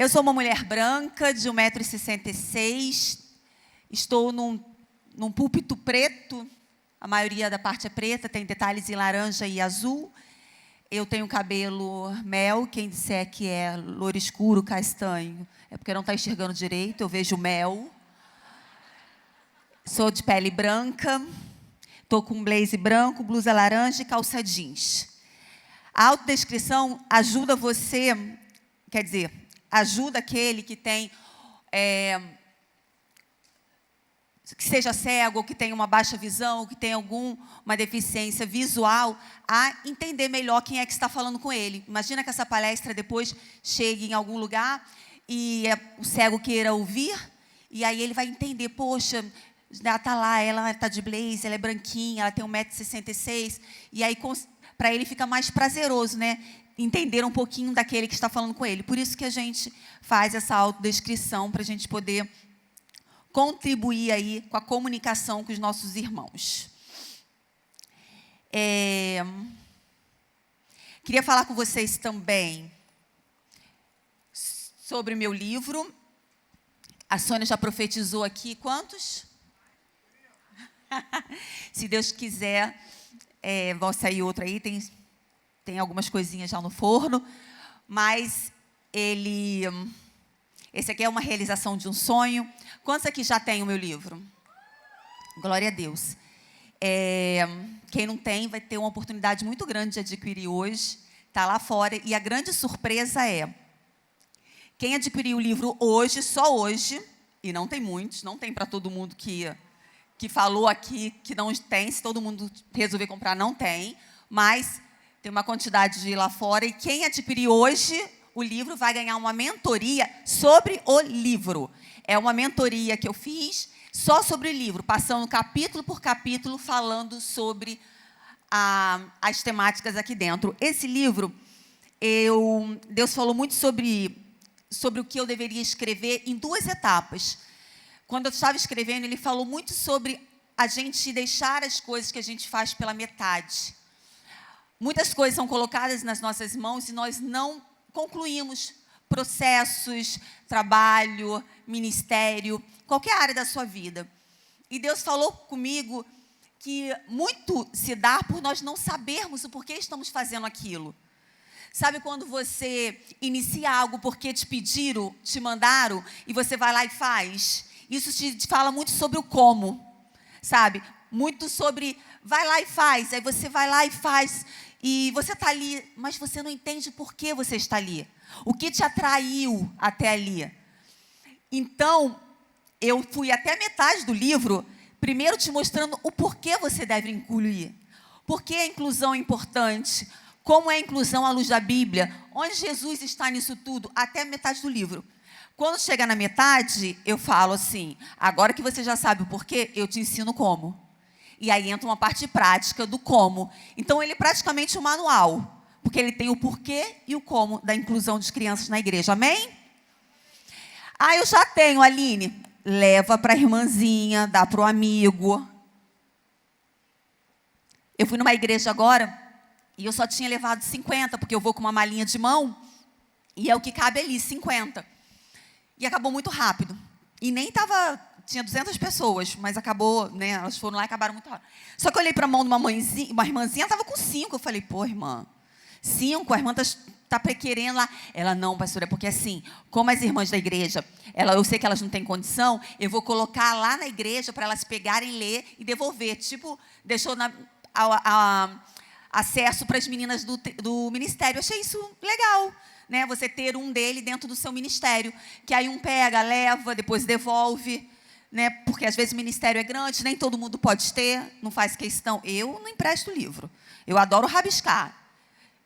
Eu sou uma mulher branca de 1,66 m, estou num púlpito preto, a maioria da parte é preta, tem detalhes em laranja e azul. Eu tenho cabelo mel, quem disser que é loiro escuro, castanho, é porque não está enxergando direito, eu vejo mel. Sou de pele branca, estou com um blazer branco, blusa laranja e calça jeans. A autodescrição ajuda você, quer dizer, ajuda aquele que tem, que seja cego, ou que tenha uma baixa visão, ou que tenha alguma deficiência visual, a entender melhor quem é que está falando com ele. Imagina que essa palestra depois chegue em algum lugar e o cego queira ouvir, e aí ele vai entender, poxa, ela está lá, ela está de blazer, ela é branquinha, ela tem 1,66 m, e aí para ele fica mais prazeroso, né? Entender um pouquinho daquele que está falando com ele. Por isso que a gente faz essa autodescrição, para a gente poder contribuir aí com a comunicação com os nossos irmãos. Queria falar com vocês também sobre o meu livro. A Sônia já profetizou aqui. Quantos? Se Deus quiser, vai sair outro aí. Tem algumas coisinhas já no forno. Mas esse aqui é uma realização de um sonho. Quantos aqui já tem o meu livro? Glória a Deus. Quem não tem vai ter uma oportunidade muito grande de adquirir hoje. Está lá fora. E a grande surpresa é, quem adquirir o livro hoje, só hoje, e não tem muitos, não tem para todo mundo que falou aqui que não tem, se todo mundo resolver comprar, não tem, mas tem uma quantidade de ir lá fora, e quem adquirir hoje o livro vai ganhar uma mentoria sobre o livro. É uma mentoria que eu fiz só sobre o livro, passando capítulo por capítulo, falando sobre as temáticas aqui dentro. Esse livro, Deus falou muito sobre o que eu deveria escrever em 2 etapas. Quando eu estava escrevendo, ele falou muito sobre a gente deixar as coisas que a gente faz pela metade. Muitas coisas são colocadas nas nossas mãos e nós não concluímos processos, trabalho, ministério, qualquer área da sua vida. E Deus falou comigo que muito se dá por nós não sabermos o porquê estamos fazendo aquilo. Sabe quando você inicia algo porque te pediram, te mandaram, e você vai lá e faz? Isso te fala muito sobre o como, sabe? Muito sobre, vai lá e faz. Aí você vai lá e faz, e você está ali, mas você não entende por que você está ali. O que te atraiu até ali. Então, eu fui até a metade do livro, primeiro te mostrando o porquê você deve incluir. Por que a inclusão é importante? Como é a inclusão à luz da Bíblia? Onde Jesus está nisso tudo? Até a metade do livro. Quando chega na metade, eu falo assim, agora que você já sabe o porquê, eu te ensino como. E aí entra uma parte prática do como. Então, ele é praticamente um manual, porque ele tem o porquê e o como da inclusão de crianças na igreja. Amém? Eu já tenho, Aline. Leva para a irmãzinha, dá para o amigo. Eu fui numa igreja agora, e eu só tinha levado 50, porque eu vou com uma malinha de mão, e é o que cabe ali, 50. E acabou muito rápido. E nem estava... Tinha 200 pessoas, mas acabou, né? Elas foram lá e acabaram muito rápido. Só que eu olhei para a mão de uma irmãzinha, estava com 5. Eu falei, pô, irmã, 5? A irmã está querendo lá. Ela, não, pastora, é porque assim, como as irmãs da igreja, eu sei que elas não têm condição, eu vou colocar lá na igreja para elas pegarem, ler e devolver. Tipo, deixou acesso para as meninas do ministério. Eu achei isso legal, né? Você ter um dele dentro do seu ministério, que aí um pega, leva, depois devolve, né? Porque às vezes o ministério é grande, nem todo mundo pode ter, não faz questão. Eu não empresto livro, eu adoro rabiscar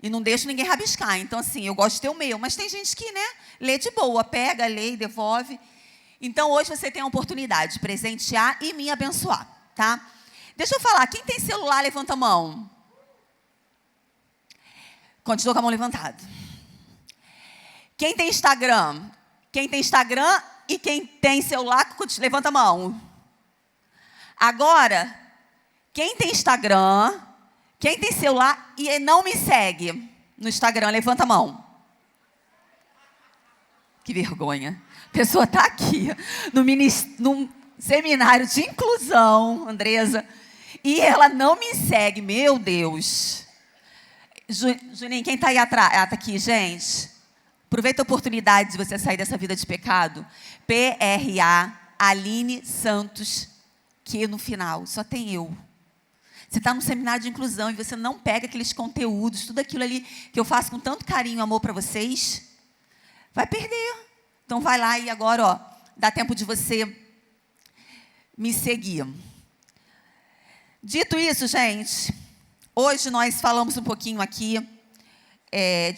e não deixo ninguém rabiscar. Então assim, eu gosto de ter o meu, mas tem gente que, né, lê de boa, pega, lê e devolve. Então hoje você tem a oportunidade de presentear e me abençoar, tá? Deixa eu falar, quem tem celular, levanta a mão. Continua com a mão levantada. Quem tem Instagram? Quem tem Instagram e quem tem celular, levanta a mão. Agora, quem tem Instagram, quem tem celular e não me segue no Instagram, levanta a mão. Que vergonha. A pessoa está aqui, num seminário de inclusão, Andresa, e ela não me segue. Meu Deus. Juninho, quem está aí atrás? Ah, está aqui, gente. Aproveita a oportunidade de você sair dessa vida de pecado. PRA, Aline Santos, que no final só tem eu. Você está num seminário de inclusão e você não pega aqueles conteúdos, tudo aquilo ali que eu faço com tanto carinho e amor para vocês, vai perder. Então vai lá e agora, ó, dá tempo de você me seguir. Dito isso, gente, hoje nós falamos um pouquinho aqui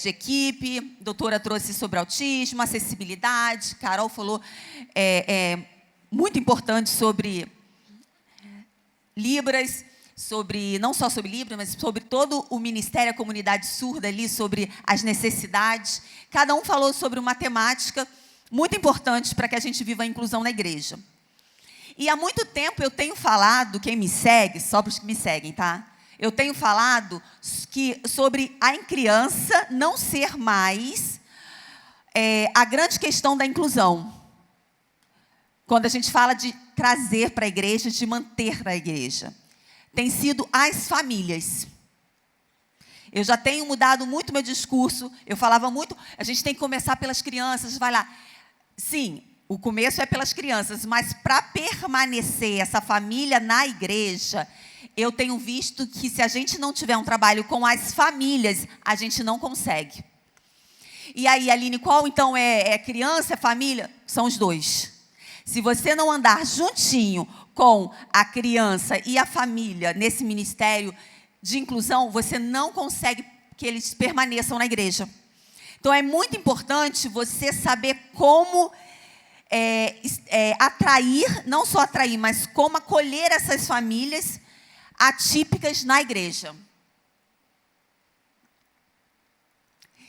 de equipe, a doutora trouxe sobre autismo, acessibilidade, Carol falou muito importante sobre Libras, não só sobre Libras, mas sobre todo o ministério, a comunidade surda ali, sobre as necessidades. Cada um falou sobre uma temática muito importante para que a gente viva a inclusão na igreja. E há muito tempo eu tenho falado, quem me segue, só para os que me seguem, tá? Eu tenho falado sobre a criança não ser mais a grande questão da inclusão. Quando a gente fala de trazer para a igreja, de manter na igreja. Tem sido as famílias. Eu já tenho mudado muito meu discurso, eu falava muito, a gente tem que começar pelas crianças, vai lá. Sim, o começo é pelas crianças, mas para permanecer essa família na igreja, eu tenho visto que se a gente não tiver um trabalho com as famílias, a gente não consegue. E aí, Aline, qual então é criança, é família? São os dois. Se você não andar juntinho com a criança e a família nesse ministério de inclusão, você não consegue que eles permaneçam na igreja. Então, é muito importante você saber como atrair, não só atrair, mas como acolher essas famílias atípicas na igreja.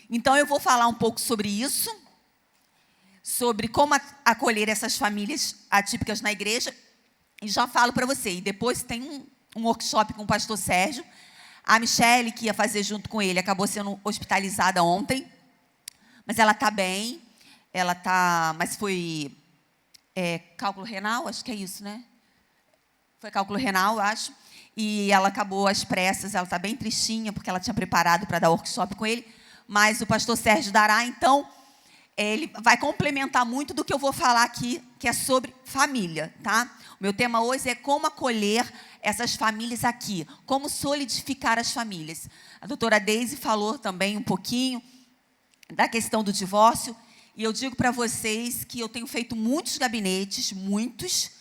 Então, eu vou falar um pouco sobre isso, sobre como acolher essas famílias atípicas na igreja, e já falo para você. E depois tem um workshop com o pastor Sérgio. A Michele, que ia fazer junto com ele, acabou sendo hospitalizada ontem, mas ela está bem, mas foi cálculo renal, acho que é isso, né? Foi cálculo renal, acho, e ela acabou às pressas, ela está bem tristinha, porque ela tinha preparado para dar workshop com ele, mas o pastor Sérgio dará, então, ele vai complementar muito do que eu vou falar aqui, que é sobre família, tá? O meu tema hoje é como acolher essas famílias aqui, como solidificar as famílias. A doutora Deise falou também um pouquinho da questão do divórcio, e eu digo para vocês que eu tenho feito muitos gabinetes, muitos,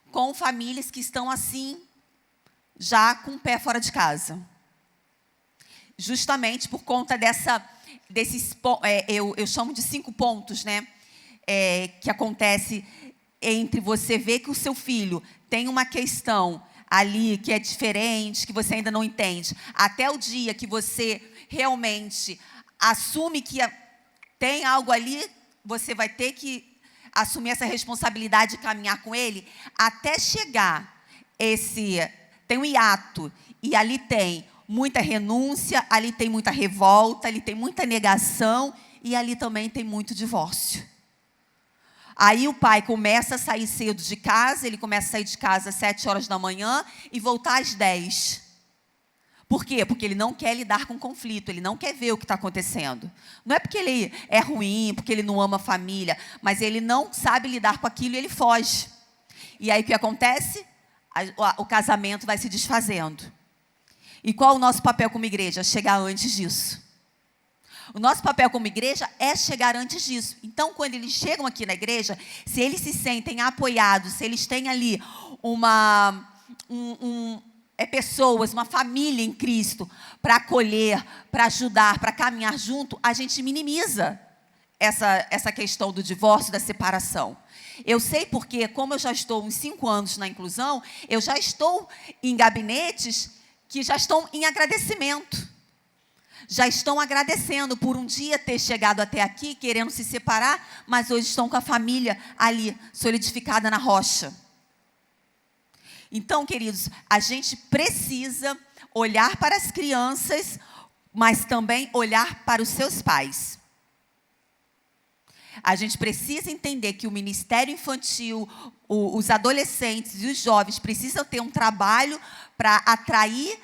com famílias que estão assim, já com o pé fora de casa. Justamente por conta eu chamo de 5 pontos, né? Que acontece entre você ver que o seu filho tem uma questão ali que é diferente, que você ainda não entende, até o dia que você realmente assume que tem algo ali, você vai ter que assumir essa responsabilidade de caminhar com ele, até chegar tem um hiato, e ali tem muita renúncia, ali tem muita revolta, ali tem muita negação, e ali também tem muito divórcio. Aí o pai começa a sair cedo de casa, ele começa a sair de casa às 7 horas da manhã e voltar às 10. Por quê? Porque ele não quer lidar com conflito, ele não quer ver o que está acontecendo. Não é porque ele é ruim, porque ele não ama a família, mas ele não sabe lidar com aquilo e ele foge. E aí o que acontece? O casamento vai se desfazendo. E qual o nosso papel como igreja? Chegar antes disso. O nosso papel como igreja é chegar antes disso. Então, quando eles chegam aqui na igreja, se eles se sentem apoiados, se eles têm ali pessoas, uma família em Cristo, para acolher, para ajudar, para caminhar junto, a gente minimiza essa questão do divórcio, da separação. Eu sei porque, como eu já estou uns 5 anos na inclusão, eu já estou em gabinetes que já estão em agradecimento. Já estão agradecendo por um dia ter chegado até aqui, querendo se separar, mas hoje estão com a família ali, solidificada na rocha. Então, queridos, a gente precisa olhar para as crianças, mas também olhar para os seus pais. A gente precisa entender que o ministério infantil, os adolescentes e os jovens precisam ter um trabalho para atrair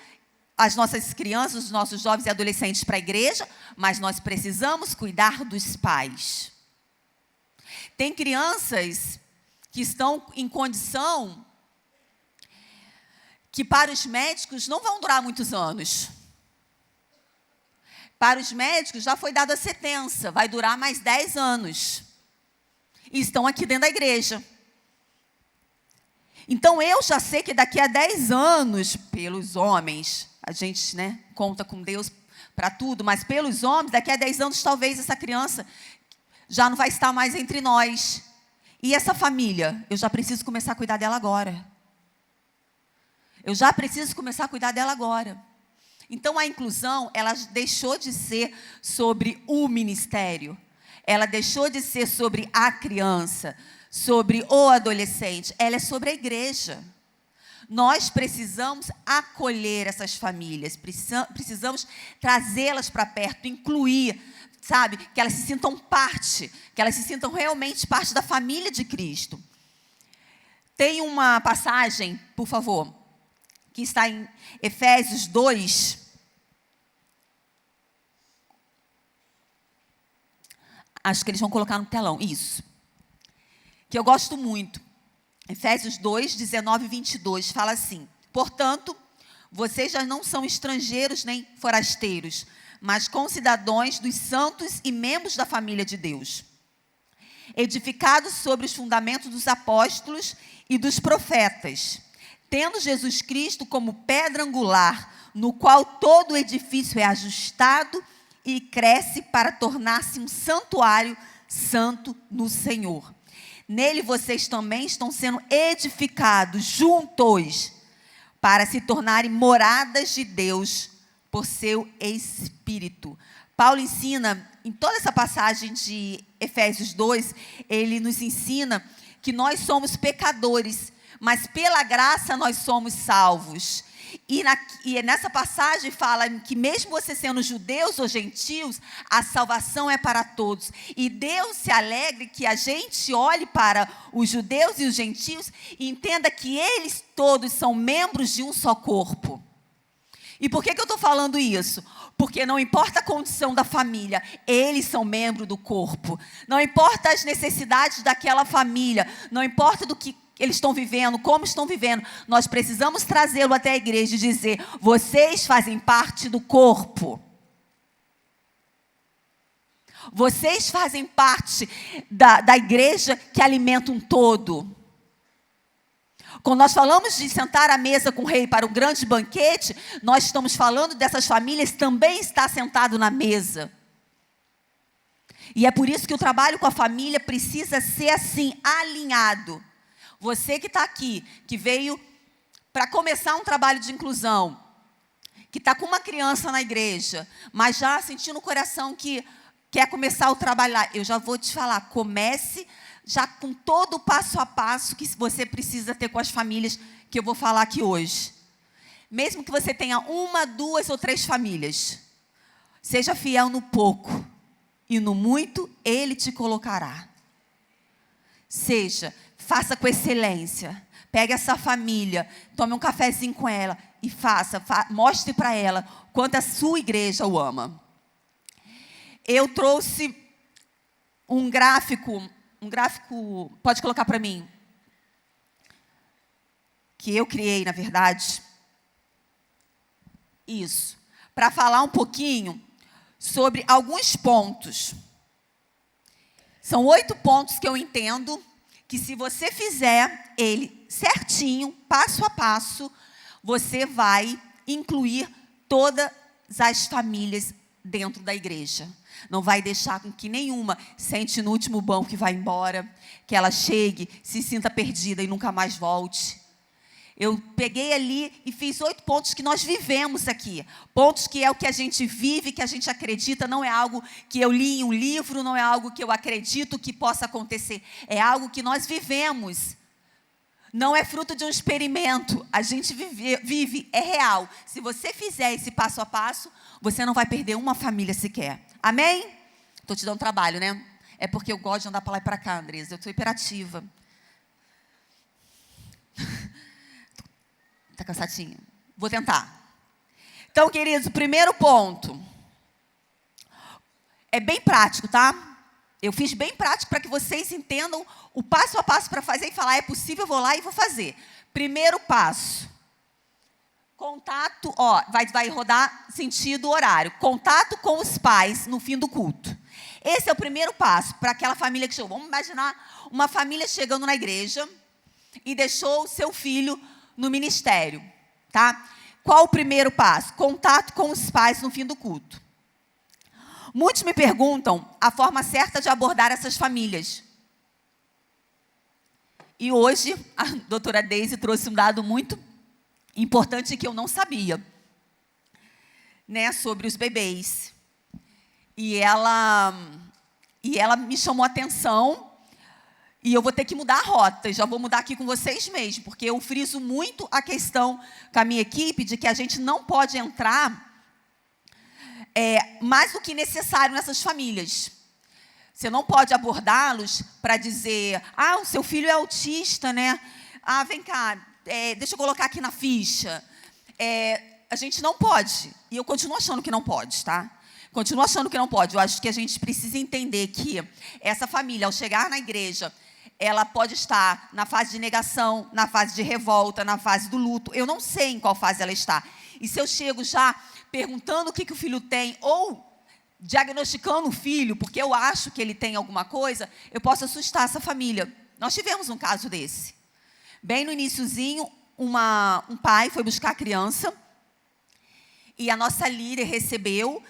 as nossas crianças, os nossos jovens e adolescentes para a igreja, mas nós precisamos cuidar dos pais. Tem crianças que estão em condição que para os médicos não vão durar muitos anos. Para os médicos já foi dada a sentença, vai durar mais 10 anos. E estão aqui dentro da igreja. Então eu já sei que daqui a 10 anos, pelos homens, a gente, né, conta com Deus para tudo, mas pelos homens, daqui a 10 anos talvez essa criança já não vai estar mais entre nós. E essa família, eu já preciso começar a cuidar dela agora. Eu já preciso começar a cuidar dela agora. Então, a inclusão, ela deixou de ser sobre o ministério. Ela deixou de ser sobre a criança, sobre o adolescente. Ela é sobre a igreja. Nós precisamos acolher essas famílias. Precisamos trazê-las para perto, incluir, sabe? Que elas se sintam parte, que elas se sintam realmente parte da família de Cristo. Tem uma passagem, por favor, que está em Efésios 2. Acho que eles vão colocar no telão, isso. Que eu gosto muito. Efésios 2, 19 e 22, fala assim: portanto, vocês já não são estrangeiros nem forasteiros, mas concidadãos dos santos e membros da família de Deus, edificados sobre os fundamentos dos apóstolos e dos profetas, tendo Jesus Cristo como pedra angular, no qual todo o edifício é ajustado e cresce para tornar-se um santuário santo no Senhor. Nele vocês também estão sendo edificados juntos para se tornarem moradas de Deus por seu Espírito. Paulo ensina, em toda essa passagem de Efésios 2, ele nos ensina que nós somos pecadores, mas pela graça nós somos salvos. E nessa passagem fala que mesmo você sendo judeus ou gentios, a salvação é para todos. E Deus se alegre que a gente olhe para os judeus e os gentios e entenda que eles todos são membros de um só corpo. E por que eu estou falando isso? Porque não importa a condição da família, eles são membros do corpo. Não importa as necessidades daquela família, não importa do que eles estão vivendo, como estão vivendo, nós precisamos trazê-lo até a igreja e dizer: vocês fazem parte do corpo. Vocês fazem parte da igreja que alimenta um todo. Quando nós falamos de sentar à mesa com o rei para um grande banquete, nós estamos falando dessas famílias também estar sentado na mesa. E é por isso que o trabalho com a família precisa ser assim, alinhado. Você que está aqui, que veio para começar um trabalho de inclusão, que está com uma criança na igreja, mas já sentindo no coração que quer começar o trabalho lá, eu já vou te falar, comece já com todo o passo a passo que você precisa ter com as famílias que eu vou falar aqui hoje. Mesmo que você tenha 1, 2 ou 3 famílias, seja fiel no pouco e no muito Ele te colocará. Faça com excelência. Pegue essa família, tome um cafezinho com ela e mostre para ela quanto a sua igreja o ama. Eu trouxe um gráfico, pode colocar para mim, que eu criei, na verdade. Isso. Para falar um pouquinho sobre alguns pontos. São 8 pontos que eu entendo que se você fizer ele certinho, passo a passo, você vai incluir todas as famílias dentro da igreja. Não vai deixar com que nenhuma sente no último banco que vai embora, que ela chegue, se sinta perdida e nunca mais volte. Eu peguei ali e fiz 8 pontos que nós vivemos aqui. Pontos que é o que a gente vive, que a gente acredita, não é algo que eu li em um livro, não é algo que eu acredito que possa acontecer. É algo que nós vivemos. Não é fruto de um experimento. A gente vive, é real. Se você fizer esse passo a passo, você não vai perder uma família sequer. Amém? Estou te dando trabalho, né? É porque eu gosto de andar para lá e para cá, Andresa. Eu sou hiperativa. Tá cansadinha? Vou tentar. Então, queridos, o primeiro ponto é bem prático, tá? Eu fiz bem prático para que vocês entendam o passo a passo para fazer e falar, é possível, eu vou lá e vou fazer. Primeiro passo. Contato, vai rodar sentido horário. Contato com os pais no fim do culto. Esse é o primeiro passo para aquela família que chegou. Vamos imaginar uma família chegando na igreja e deixou o seu filho no ministério, tá? Qual o primeiro passo? Contato com os pais no fim do culto. Muitos me perguntam a forma certa de abordar essas famílias. E hoje, a doutora Deise trouxe um dado muito importante que eu não sabia, né, sobre os bebês. E ela me chamou a atenção, e eu vou ter que mudar a rota, já vou mudar aqui com vocês mesmo, porque eu friso muito a questão com a minha equipe de que a gente não pode entrar mais do que necessário nessas famílias. Você não pode abordá-los para dizer, o seu filho é autista, né? Vem cá, deixa eu colocar aqui na ficha. A gente não pode. E eu continuo achando que não pode, tá? Continuo achando que não pode. Eu acho que a gente precisa entender que essa família, ao chegar na igreja, ela pode estar na fase de negação, na fase de revolta, na fase do luto. Eu não sei em qual fase ela está. E se eu chego já perguntando o que o filho tem, ou diagnosticando o filho, porque eu acho que ele tem alguma coisa, eu posso assustar essa família. Nós tivemos um caso desse. Bem no iniciozinho, um pai foi buscar a criança, e a nossa líder recebeu,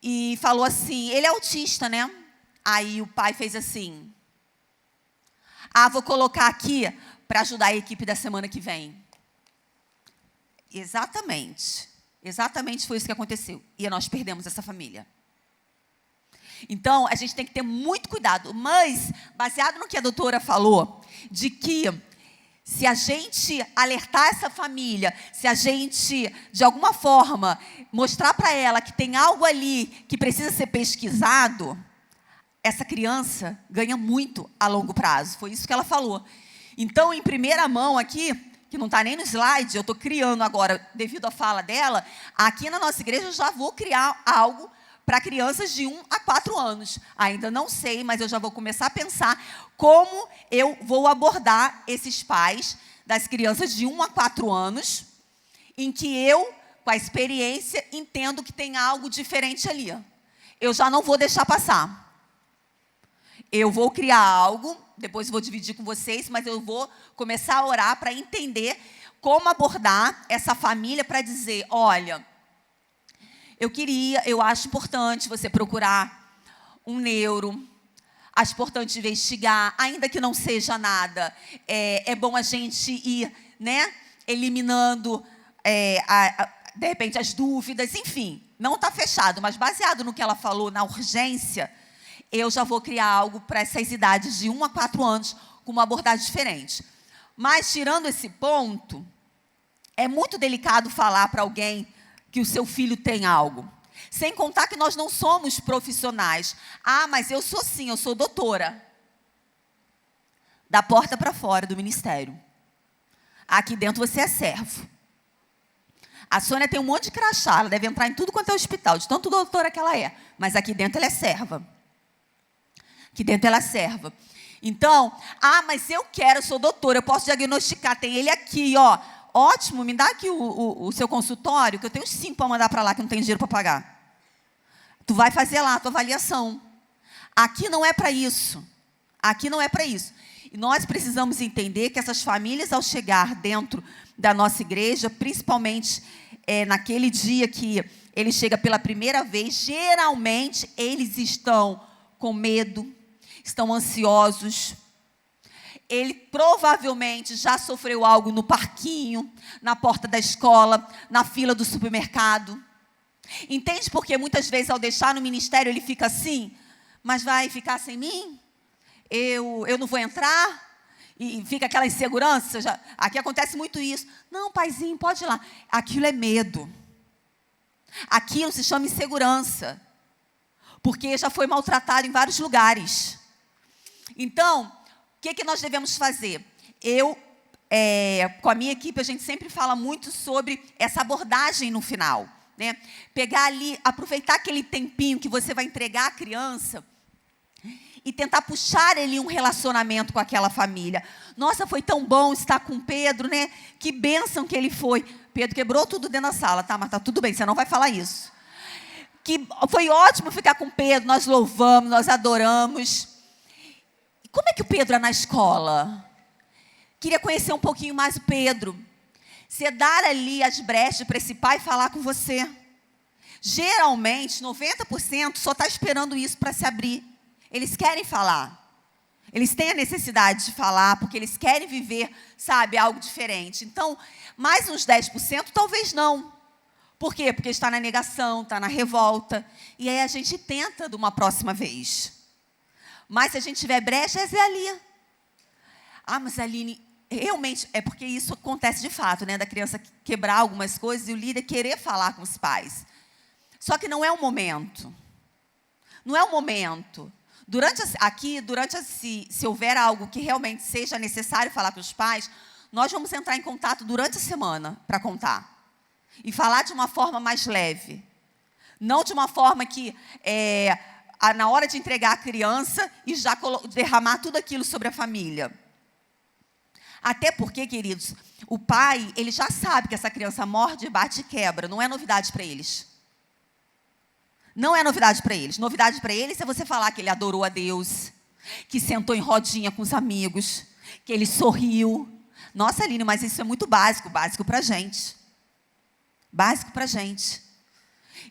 e falou assim, ele é autista, né? Aí o pai fez assim, vou colocar aqui para ajudar a equipe da semana que vem. Exatamente foi isso que aconteceu. E nós perdemos essa família. Então, a gente tem que ter muito cuidado. Mas, baseado no que a doutora falou, de que se a gente alertar essa família, se a gente, de alguma forma, mostrar para ela que tem algo ali que precisa ser pesquisado, essa criança ganha muito a longo prazo. Foi isso que ela falou. Então, em primeira mão aqui, que não está nem no slide, eu estou criando agora, devido à fala dela, aqui na nossa igreja eu já vou criar algo para crianças de 1 a 4 anos. Ainda não sei, mas eu já vou começar a pensar como eu vou abordar esses pais das crianças de 1 a 4 anos, em que eu, com a experiência, entendo que tem algo diferente ali. Eu já não vou deixar passar. Eu vou criar algo, depois vou dividir com vocês, mas eu vou começar a orar para entender como abordar essa família para dizer, olha, eu acho importante você procurar um neuro, acho importante investigar, ainda que não seja nada, é bom a gente ir, né, eliminando, de repente, as dúvidas, enfim, não está fechado, mas baseado no que ela falou, na urgência, eu já vou criar algo para essas idades de 1 a 4 anos, com uma abordagem diferente. Mas, tirando esse ponto, é muito delicado falar para alguém que o seu filho tem algo. Sem contar que nós não somos profissionais. Mas eu sou sim, eu sou doutora. Da porta para fora do ministério. Aqui dentro você é servo. A Sônia tem um monte de crachá, ela deve entrar em tudo quanto é hospital, de tanto doutora que ela é. Mas aqui dentro ela é serva. Aqui dentro ela é serva. Então, mas eu sou doutora, eu posso diagnosticar, tem ele aqui, ó. Ótimo, me dá aqui o seu consultório, que eu tenho 5 para mandar para lá, que não tem dinheiro para pagar. Tu vai fazer lá a tua avaliação. Aqui não é para isso. Aqui não é para isso. E nós precisamos entender que essas famílias, ao chegar dentro da nossa igreja, principalmente naquele dia que ele chega pela primeira vez, geralmente eles estão com medo, estão ansiosos. Ele provavelmente já sofreu algo no parquinho, na porta da escola, na fila do supermercado. Entende porque muitas vezes ao deixar no ministério ele fica assim, mas vai ficar sem mim? Eu não vou entrar? E fica aquela insegurança. Aqui acontece muito isso. Não, paizinho, pode ir lá. Aquilo é medo. Aquilo se chama insegurança. porque já foi maltratado em vários lugares. Então, o que nós devemos fazer? Com a minha equipe, a gente sempre fala muito sobre essa abordagem no final, né? Pegar ali, aproveitar aquele tempinho que você vai entregar à criança e tentar puxar ele um relacionamento com aquela família. Nossa, foi tão bom estar com Pedro, né? Que bênção que ele foi. Pedro quebrou tudo dentro da sala, tá? Mas tá tudo bem, você não vai falar isso. Que foi ótimo ficar com Pedro, nós louvamos, nós adoramos. E como é que o Pedro é na escola? Queria conhecer um pouquinho mais o Pedro. Você dar ali as brechas para esse pai falar com você. Geralmente, 90% só está esperando isso para se abrir. Eles querem falar. Eles têm a necessidade de falar, porque eles querem viver, sabe, algo diferente. Então, mais uns 10% talvez não. Por quê? Porque está na negação, está na revolta. E aí a gente tenta de uma próxima vez. Mas se a gente tiver brechas, é ali. Ah, mas Aline, realmente, é porque isso acontece de fato, né? Da criança quebrar algumas coisas e o líder querer falar com os pais. Só que não é o momento. Não é o momento. Se houver algo que realmente seja necessário falar com os pais, nós vamos entrar em contato durante a semana para contar. E falar de uma forma mais leve. Não de uma forma que, na hora de entregar a criança, e já derramar tudo aquilo sobre a família. Até porque, queridos, o pai, ele já sabe que essa criança morde, bate e quebra. Não é novidade para eles. Não é novidade para eles. Novidade para eles é você falar que ele adorou a Deus, que sentou em rodinha com os amigos, que ele sorriu. Nossa, Aline, mas isso é muito básico para a gente. Básico para a gente.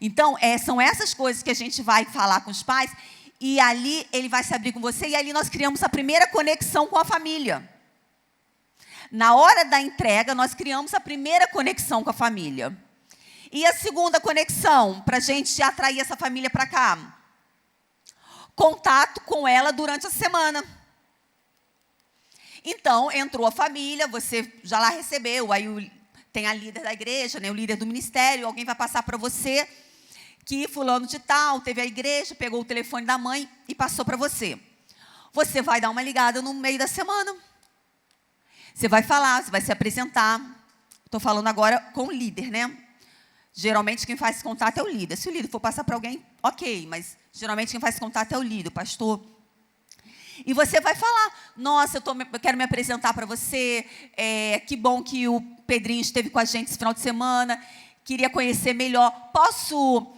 Então, são essas coisas que a gente vai falar com os pais, e ali ele vai se abrir com você, e ali nós criamos a primeira conexão com a família. Na hora da entrega, nós criamos a primeira conexão com a família. E a segunda conexão, para a gente atrair essa família para cá? Contato com ela durante a semana. Então, entrou a família, você já lá recebeu, aí tem a líder da igreja, né, o líder do ministério, alguém vai passar para você que fulano de tal teve a igreja, pegou o telefone da mãe e passou para você. Você vai dar uma ligada no meio da semana. Você vai falar, você vai se apresentar. Estou falando agora com o líder, né? Geralmente quem faz contato é o líder. Se o líder for passar para alguém, ok, mas geralmente quem faz contato é o líder, o pastor. E você vai falar, nossa, eu quero me apresentar para você, que bom que o Pedrinho esteve com a gente esse final de semana, queria conhecer melhor. Posso,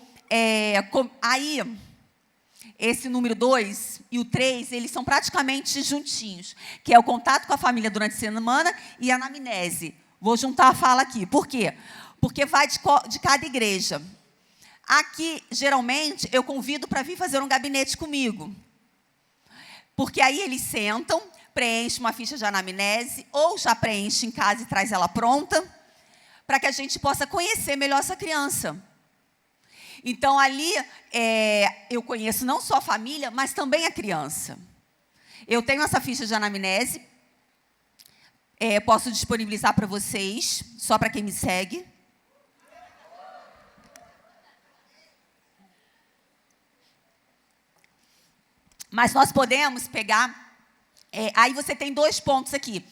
aí, esse número 2 e o 3, eles são praticamente juntinhos, que é o contato com a família durante a semana e a anamnese. Vou juntar a fala aqui. Por quê? Porque vai de cada igreja. Aqui, geralmente, eu convido para vir fazer um gabinete comigo. Porque aí eles sentam, preenchem uma ficha de anamnese, ou já preenche em casa e traz ela pronta, para que a gente possa conhecer melhor essa criança. Então, ali, eu conheço não só a família, mas também a criança. Eu tenho essa ficha de anamnese, posso disponibilizar para vocês, só para quem me segue. Mas nós podemos pegar, aí você tem 2 pontos aqui.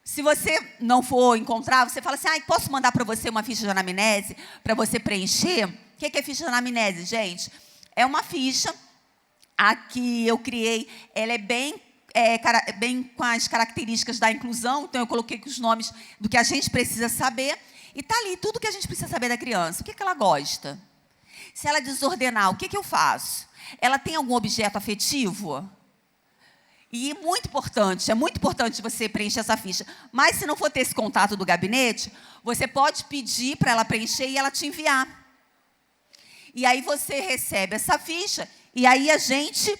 Se você não for encontrar, você fala assim, posso mandar para você uma ficha de anamnese para você preencher? O que é ficha de anamnese, gente? É uma ficha, a que eu criei, ela é bem com as características da inclusão, então eu coloquei os nomes do que a gente precisa saber, e está ali tudo que a gente precisa saber da criança. O que ela gosta? Se ela desordenar, o que eu faço? Ela tem algum objeto afetivo? E é muito importante você preencher essa ficha. Mas se não for ter esse contato do gabinete, você pode pedir para ela preencher e ela te enviar. E aí você recebe essa ficha, e aí a gente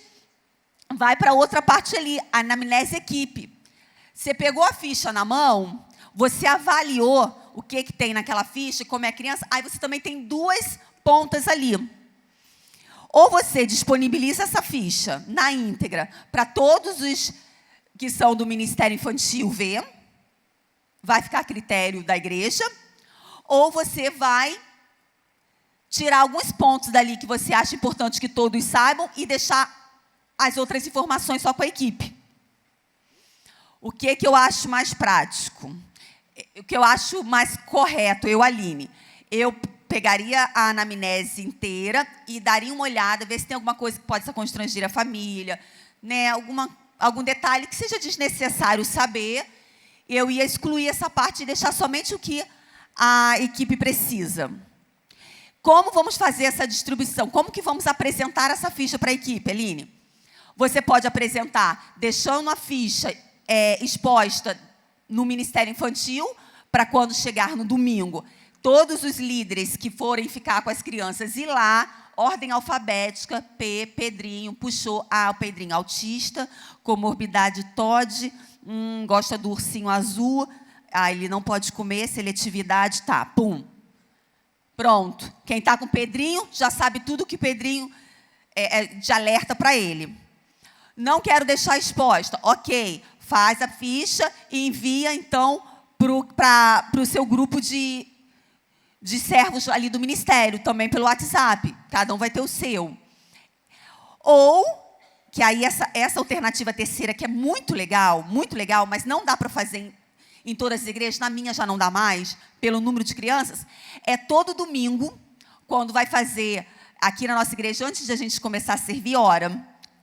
vai para outra parte ali, a anamnese equipe. Você pegou a ficha na mão, você avaliou o que tem naquela ficha, como é a criança, aí você também tem 2 pontas ali. Ou você disponibiliza essa ficha na íntegra para todos os que são do Ministério Infantil ver, vai ficar a critério da igreja, ou você vai tirar alguns pontos dali que você acha importante que todos saibam e deixar as outras informações só com a equipe. O que eu acho mais prático? O que eu acho mais correto, eu, Aline? Eu pegaria a anamnese inteira e daria uma olhada, ver se tem alguma coisa que pode constranger a família, né? Algum detalhe que seja desnecessário saber. Eu ia excluir essa parte e deixar somente o que a equipe precisa. Como vamos fazer essa distribuição? Como que vamos apresentar essa ficha para a equipe, Aline? Você pode apresentar deixando a ficha exposta no Ministério Infantil, para quando chegar no domingo, todos os líderes que forem ficar com as crianças ir lá, ordem alfabética, Pedrinho, puxou, o Pedrinho autista, comorbidade TOD, gosta do ursinho azul, ele não pode comer, seletividade, tá, pum. Pronto. Quem está com o Pedrinho já sabe tudo que o Pedrinho de alerta para ele. Não quero deixar exposta. Ok, faz a ficha e envia, então, para o seu grupo de servos ali do ministério, também pelo WhatsApp. Cada um vai ter o seu. Ou, que aí essa alternativa terceira, que é muito legal, mas não dá para fazer em todas as igrejas, na minha já não dá mais, pelo número de crianças, é todo domingo, quando vai fazer, aqui na nossa igreja, antes de a gente começar a servir, ora.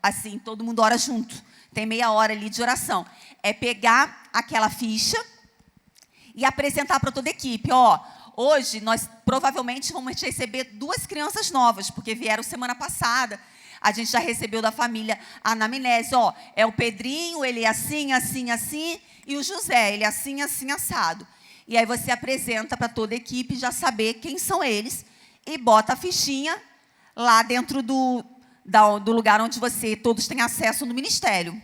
Assim, todo mundo ora junto. Tem meia hora ali de oração. É pegar aquela ficha e apresentar para toda a equipe. Hoje nós provavelmente vamos receber 2 crianças novas, porque vieram semana passada. A gente já recebeu da família a anamnese. É o Pedrinho, ele é assim, assim, assim, e o José, ele é assim, assim, assado. E aí você apresenta para toda a equipe, já saber quem são eles, e bota a fichinha lá dentro do lugar onde todos têm acesso no ministério.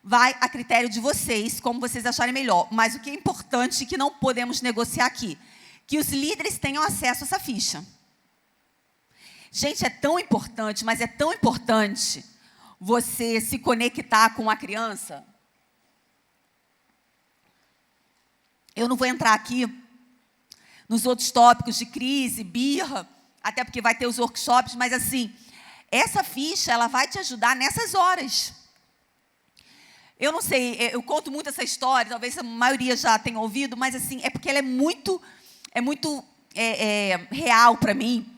Vai a critério de vocês, como vocês acharem melhor. Mas o que é importante, que não podemos negociar aqui, que os líderes tenham acesso a essa ficha. Gente, é tão importante, mas é tão importante você se conectar com a criança. Eu não vou entrar aqui nos outros tópicos de crise, birra, até porque vai ter os workshops, mas assim, essa ficha, ela vai te ajudar nessas horas. Eu não sei, eu conto muito essa história, talvez a maioria já tenha ouvido, mas assim, é porque ela é muito real para mim.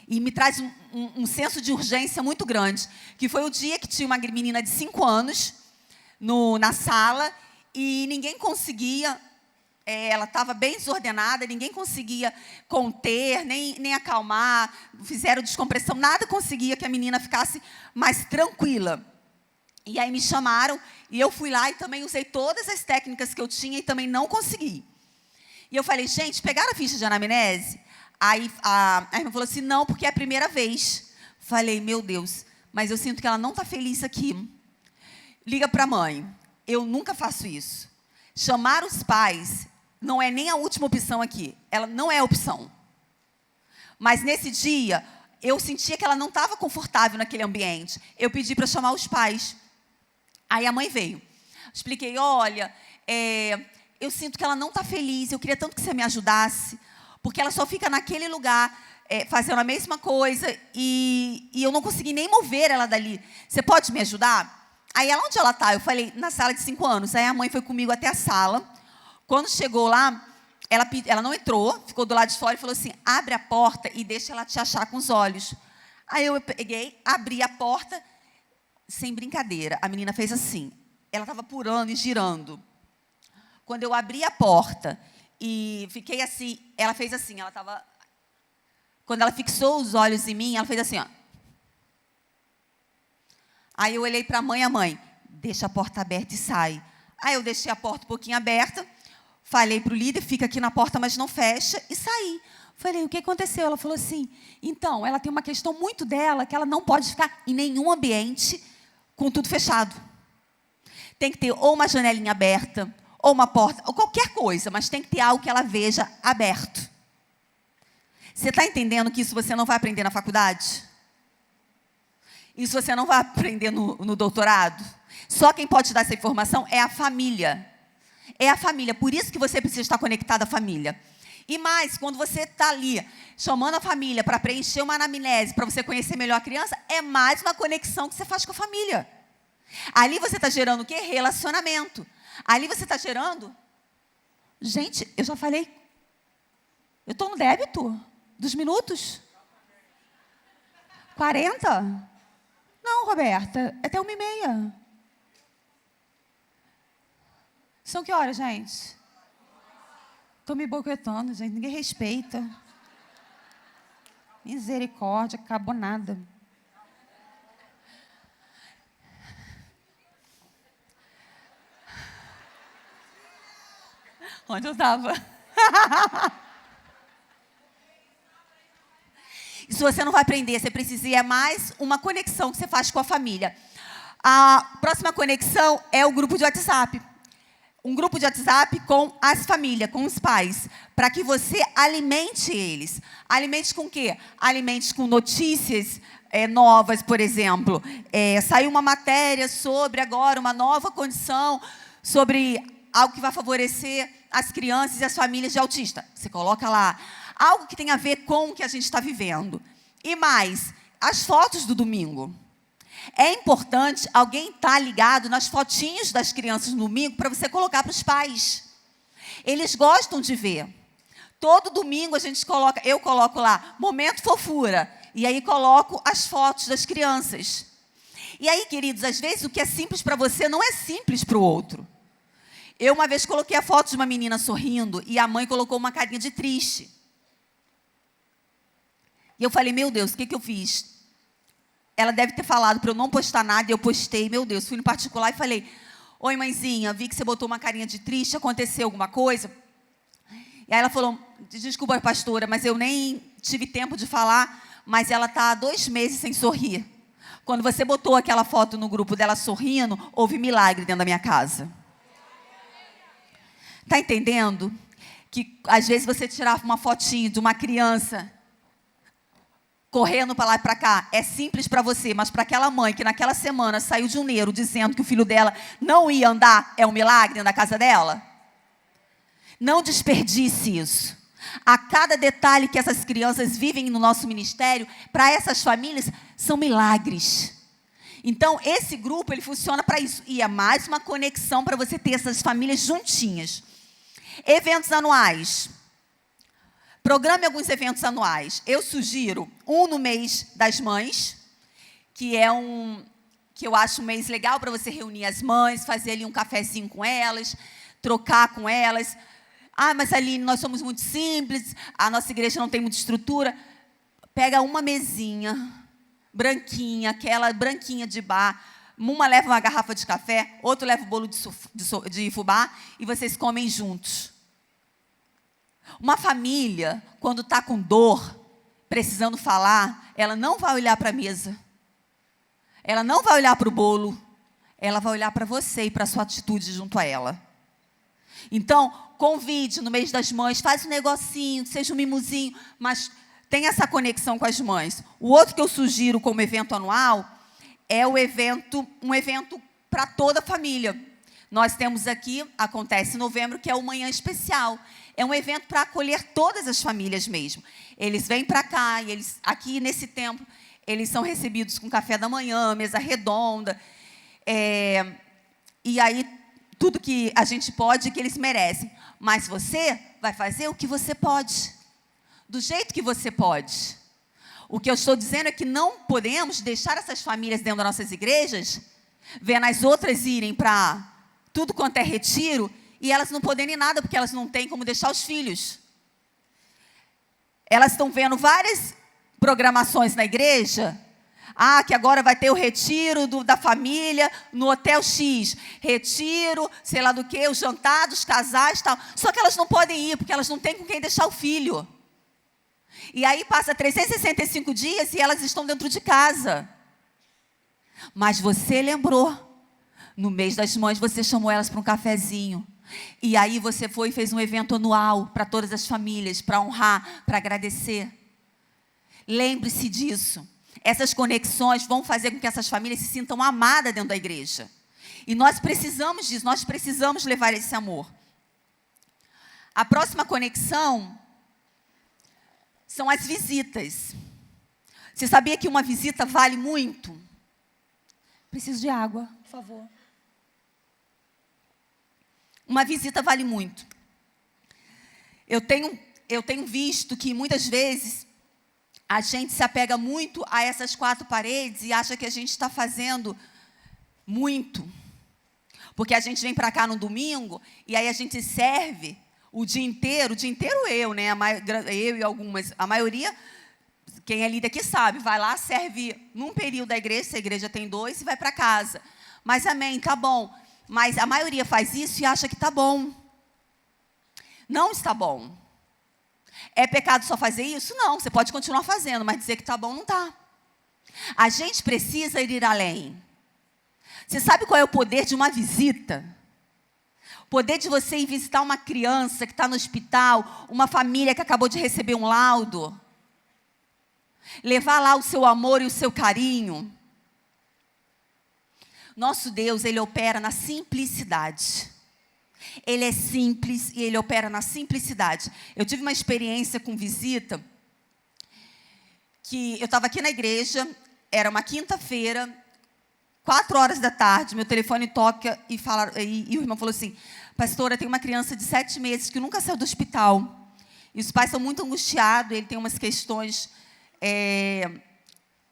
E me traz um senso de urgência muito grande. Que foi o dia que tinha uma menina de 5 anos na sala e ninguém conseguia, ela estava bem desordenada, ninguém conseguia conter, nem acalmar, fizeram descompressão, nada conseguia que a menina ficasse mais tranquila. E aí me chamaram e eu fui lá e também usei todas as técnicas que eu tinha e também não consegui. E eu falei, gente, pegaram a ficha de anamnese? Aí a irmã falou assim, não, porque é a primeira vez. Falei, meu Deus, mas eu sinto que ela não está feliz aqui. Liga para a mãe. Eu nunca faço isso. Chamar os pais não é nem a última opção aqui. Ela não é opção. Mas nesse dia, eu sentia que ela não estava confortável naquele ambiente. Eu pedi para chamar os pais. Aí a mãe veio. Expliquei, olha, eu sinto que ela não está feliz, eu queria tanto que você me ajudasse, porque ela só fica naquele lugar, fazendo a mesma coisa, e eu não consegui nem mover ela dali. Você pode me ajudar? Aí, onde ela está? Eu falei, na sala de 5 anos. Aí a mãe foi comigo até a sala. Quando chegou lá, ela não entrou, ficou do lado de fora e falou assim, abre a porta e deixa ela te achar com os olhos. Aí eu peguei, abri a porta, sem brincadeira, a menina fez assim. Ela estava pulando e girando. Quando eu abri a porta e fiquei assim, ela fez assim, quando ela fixou os olhos em mim, ela fez assim, Aí eu olhei para a mãe, deixa a porta aberta e sai. Aí eu deixei a porta um pouquinho aberta, falei para o líder, fica aqui na porta, mas não fecha, e saí. Falei, o que aconteceu? Ela falou assim, então, ela tem uma questão muito dela, que ela não pode ficar em nenhum ambiente com tudo fechado. Tem que ter ou uma janelinha aberta, ou uma porta, ou qualquer coisa, mas tem que ter algo que ela veja aberto. Você está entendendo que isso você não vai aprender na faculdade? Isso você não vai aprender no doutorado? Só quem pode dar essa informação é a família. É a família, por isso que você precisa estar conectado à família. E mais, quando você está ali chamando a família para preencher uma anamnese, para você conhecer melhor a criança, é mais uma conexão que você faz com a família. Ali você está gerando o quê? Relacionamento. Ali você está gerando... Gente, eu já falei... Eu estou no débito dos minutos? 40? Não, Roberta, é até 1h30. São que horas, gente? Estou me boicotando, gente. Ninguém respeita. Misericórdia, acabou nada. Onde eu estava? E se você não vai aprender, você precisa ir a mais uma conexão que você faz com a família. A próxima conexão é o grupo de WhatsApp. Um grupo de WhatsApp com as famílias, com os pais, para que você alimente eles. Alimente com o quê? Alimente com notícias novas, por exemplo. Saiu uma matéria sobre agora uma nova condição, sobre algo que vai favorecer as crianças e as famílias de autista. Você coloca lá algo que tem a ver com o que a gente está vivendo. E mais, as fotos do domingo. É importante alguém estar ligado nas fotinhos das crianças no domingo para você colocar para os pais. Eles gostam de ver. Todo domingo eu coloco lá, momento fofura. E aí coloco as fotos das crianças. E aí, queridos, às vezes o que é simples para você não é simples para o outro. Eu uma vez coloquei a foto de uma menina sorrindo e a mãe colocou uma carinha de triste. E eu falei, meu Deus, o que eu fiz? Ela deve ter falado para eu não postar nada, e eu postei, meu Deus, fui no particular e falei, oi, mãezinha, vi que você botou uma carinha de triste, aconteceu alguma coisa? E aí ela falou, desculpa, pastora, mas eu nem tive tempo de falar, mas ela está há 2 meses sem sorrir. Quando você botou aquela foto no grupo dela sorrindo, houve milagre dentro da minha casa. Está entendendo? Que às vezes você tirava uma fotinho de uma criança correndo para lá e para cá, é simples para você, mas para aquela mãe que naquela semana saiu de um neuro dizendo que o filho dela não ia andar, é um milagre na casa dela? Não desperdice isso. A cada detalhe que essas crianças vivem no nosso ministério, para essas famílias, são milagres. Então, esse grupo, ele funciona para isso. E é mais uma conexão para você ter essas famílias juntinhas. Eventos anuais. Programe alguns eventos anuais. Eu sugiro um no mês das mães, que eu acho um mês legal para você reunir as mães, fazer ali um cafezinho com elas, trocar com elas. Ah, mas Aline, nós somos muito simples, a nossa igreja não tem muita estrutura. Pega uma mesinha branquinha, aquela branquinha de bar. Uma leva uma garrafa de café, outro leva o bolo de fubá e vocês comem juntos. Uma família, quando está com dor, precisando falar, ela não vai olhar para a mesa. Ela não vai olhar para o bolo. Ela vai olhar para você e para a sua atitude junto a ela. Então, convide no mês das mães, faz um negocinho, seja um mimozinho, mas tem essa conexão com as mães. O outro que eu sugiro como evento anual é um evento para toda a família. Nós temos aqui, acontece em novembro, que é o Manhã Especial. É um evento para acolher todas as famílias mesmo. Eles vêm para cá, e aqui nesse tempo, eles são recebidos com café da manhã, mesa redonda. E aí, tudo que a gente pode, que eles merecem. Mas você vai fazer o que você pode. Do jeito que você pode. O que eu estou dizendo é que não podemos deixar essas famílias dentro das nossas igrejas, vendo as outras irem para tudo quanto é retiro, e elas não poderem ir nada, porque elas não têm como deixar os filhos. Elas estão vendo várias programações na igreja. Ah, que agora vai ter o retiro da família no Hotel X. Retiro, sei lá do que, o jantar dos casais e tal. Só que elas não podem ir, porque elas não têm com quem deixar o filho. E aí passa 365 dias e elas estão dentro de casa. Mas você lembrou. No mês das mães, você chamou elas para um cafezinho. E aí você foi e fez um evento anual para todas as famílias, para honrar, para agradecer. Lembre-se disso. Essas conexões vão fazer com que essas famílias se sintam amadas dentro da igreja. E nós precisamos disso, nós precisamos levar esse amor. A próxima conexão são as visitas. Você sabia que uma visita vale muito? Preciso de água, por favor. Uma visita vale muito. Eu tenho visto que muitas vezes a gente se apega muito a essas 4 paredes e acha que a gente está fazendo muito. Porque a gente vem para cá no domingo e aí a gente serve o dia inteiro eu, né? Eu e algumas, a maioria, quem é líder aqui sabe, vai lá, serve num período da igreja, se a igreja tem 2, e vai para casa. Mas amém, tá bom. Mas a maioria faz isso e acha que tá bom. Não está bom. É pecado só fazer isso? Não, você pode continuar fazendo, mas dizer que tá bom não tá. A gente precisa ir além. Você sabe qual é o poder de uma visita? O poder de você ir visitar uma criança que está no hospital, uma família que acabou de receber um laudo. Levar lá o seu amor e o seu carinho. Nosso Deus, Ele opera na simplicidade. Ele é simples e Ele opera na simplicidade. Eu tive uma experiência com visita, que eu estava aqui na igreja, era uma quinta-feira, 4 horas da tarde, meu telefone toca e o irmão falou assim: pastora, tem uma criança de 7 meses que nunca saiu do hospital. E os pais são muito angustiados, ele tem umas questões